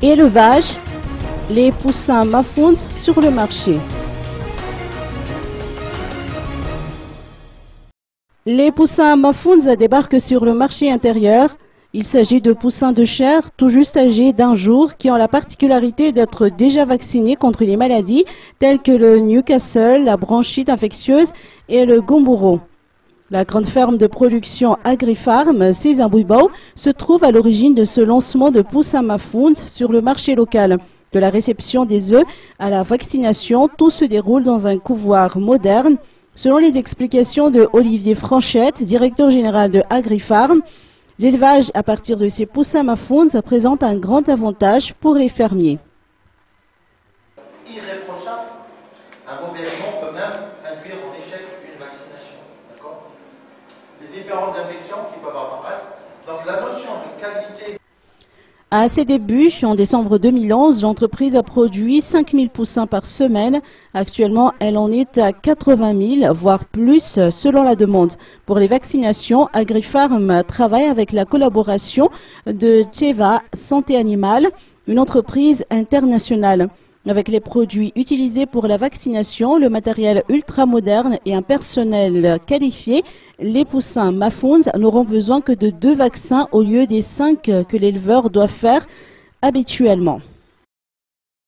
Élevage, les poussins Mafounds sur le marché. Les poussins Mafounds débarquent sur le marché intérieur. Il s'agit de poussins de chair tout juste âgés d'un jour qui ont la particularité d'être déjà vaccinés contre les maladies telles que le Newcastle, la bronchite infectieuse et le Gumboro. La grande ferme de production AgriFarm, Cézanne-Bouibao, se trouve à l'origine de ce lancement de poussins Mafounds sur le marché local. De la réception des œufs à la vaccination, tout se déroule dans un couvoir moderne. Selon les explications de Olivier Franchette, directeur général de AgriFarm, l'élevage à partir de ces poussins Mafounds présente un grand avantage pour les fermiers. Irréprochable, un mauvais aliment peut même induire en échec une vaccination. Les différentes infections qui peuvent apparaître. Donc la notion de qualité. À ses débuts, en décembre 2011, l'entreprise a produit 5000 poussins par semaine. Actuellement, elle en est à 80 000, voire plus, selon la demande. Pour les vaccinations, AgriFarm travaille avec la collaboration de Teva Santé Animale, une entreprise internationale. Avec les produits utilisés pour la vaccination, le matériel ultramoderne et un personnel qualifié, les poussins Mafounds n'auront besoin que de 2 vaccins au lieu des 5 que l'éleveur doit faire habituellement.